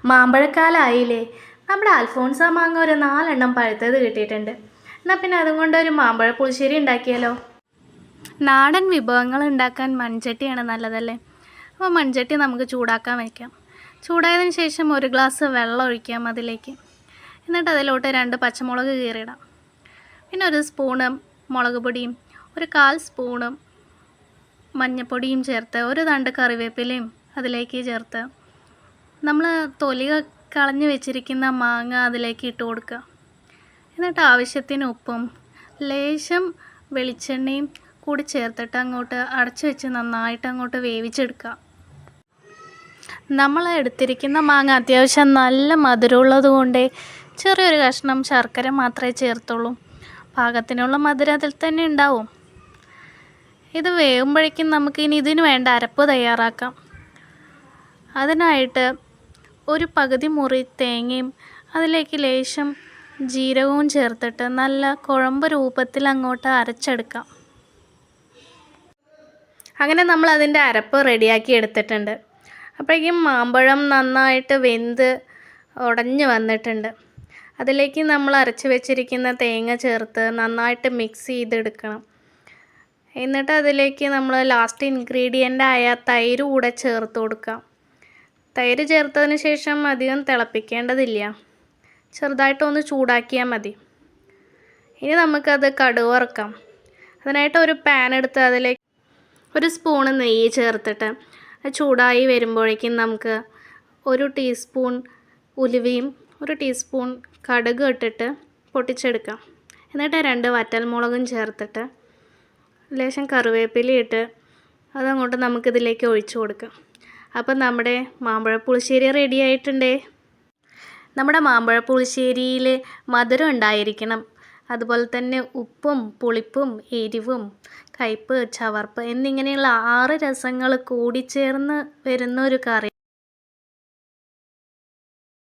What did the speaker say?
മാമ്പഴക്കാലമായില്ലേ? നമ്മുടെ അൽഫോൺസ മാങ്ങ ഒരു 4 എണ്ണം പഴുത്തത് കിട്ടിയിട്ടുണ്ട്. എന്നാൽ പിന്നെ അതുകൊണ്ട് ഒരു മാമ്പഴ പുളിശ്ശേരി ഉണ്ടാക്കിയാലോ? നാടൻ വിഭവങ്ങൾ ഉണ്ടാക്കാൻ മൺചട്ടിയാണ് നല്ലതല്ലേ? അപ്പോൾ മൺചട്ടി നമുക്ക് ചൂടാക്കാൻ വയ്ക്കാം. ചൂടായതിന് ശേഷം ഒരു ഗ്ലാസ് വെള്ളം ഒഴിക്കാം അതിലേക്ക്. എന്നിട്ട് അതിലോട്ട് 2 പച്ചമുളക് കീറിയിടാം. പിന്നെ ഒരു സ്പൂണ് മുളക് പൊടിയും 1/4 സ്പൂണും മഞ്ഞൾപ്പൊടിയും ചേർത്ത് 1 തണ്ട് കറിവേപ്പിലയും അതിലേക്ക് ചേർത്ത് നമ്മൾ തൊലി കളഞ്ഞ് വെച്ചിരിക്കുന്ന മാങ്ങ അതിലേക്ക് ഇട്ട് കൊടുക്കുക. എന്നിട്ട് ആവശ്യത്തിന് ഉപ്പും ലേശം വെളിച്ചെണ്ണയും കൂടി ചേർത്തിട്ട് അങ്ങോട്ട് അടച്ചു വെച്ച് നന്നായിട്ട് അങ്ങോട്ട് വേവിച്ചെടുക്കുക. നമ്മൾ എടുത്തിരിക്കുന്ന മാങ്ങ അത്യാവശ്യം നല്ല മധുരമുള്ളത് കൊണ്ട് ചെറിയൊരു കഷ്ണം ശർക്കര മാത്രമേ ചേർത്തുള്ളൂ. പാകത്തിനുള്ള മധുരം അതിൽ തന്നെ ഉണ്ടാവും. ഇത് വേകുമ്പോഴേക്കും നമുക്കിനി ഇതിന് വേണ്ട അരപ്പ് തയ്യാറാക്കാം. അതിനായിട്ട് ഒരു പകുതി മുറി തേങ്ങയും അതിലേക്ക് ലേശം ജീരകവും ചേർത്തിട്ട് നല്ല കുഴമ്പ് രൂപത്തിൽ അങ്ങോട്ട് അരച്ചെടുക്കാം. അങ്ങനെ നമ്മൾ അതിൻ്റെ അരപ്പ് റെഡിയാക്കി എടുത്തിട്ടുണ്ട്. അപ്പോഴേക്കും മാമ്പഴം നന്നായിട്ട് വെന്ത് ഉടഞ്ഞ് വന്നിട്ടുണ്ട്. അതിലേക്ക് നമ്മൾ അരച്ച് വെച്ചിരിക്കുന്ന തേങ്ങ ചേർത്ത് നന്നായിട്ട് മിക്സ് ചെയ്തെടുക്കണം. എന്നിട്ട് അതിലേക്ക് നമ്മൾ ലാസ്റ്റ് ഇൻഗ്രീഡിയൻ്റായ തൈര് കൂടെ ചേർത്ത് കൊടുക്കാം. തൈര് ചേർത്തതിന് ശേഷം അധികം തിളപ്പിക്കേണ്ടതില്ല, ചെറുതായിട്ടൊന്ന് ചൂടാക്കിയാൽ മതി. ഇനി നമുക്കത് കടുക് വറുക്കാം. അതിനായിട്ട് ഒരു പാൻ എടുത്ത് അതിലേക്ക് 1 സ്പൂണ് നെയ്യ് ചേർത്തിട്ട് ചൂടായി വരുമ്പോഴേക്കും നമുക്ക് 1 ടീസ്പൂൺ ഉലുവയും 1 ടീസ്പൂൺ കടുക് ഇട്ടിട്ട് പൊട്ടിച്ചെടുക്കാം. എന്നിട്ട് 2 വറ്റൽമുളകും ചേർത്തിട്ട് ലേശം കറിവേപ്പില ഇട്ട് അതങ്ങോട്ട് നമുക്കിതിലേക്ക് ഒഴിച്ചു കൊടുക്കാം. അപ്പം നമ്മുടെ മാമ്പഴ പുളിശ്ശേരി റെഡി ആയിട്ടുണ്ടേ. നമ്മുടെ മാമ്പഴ പുളിശ്ശേരിയിൽ മധുരം ഉണ്ടായിരിക്കണം, അതുപോലെ തന്നെ ഉപ്പും പുളിപ്പും എരിവും കയ്പ്പ് ചവർപ്പ് എന്നിങ്ങനെയുള്ള 6 രസങ്ങൾ കൂടിച്ചേർന്ന് വരുന്ന ഒരു കറി.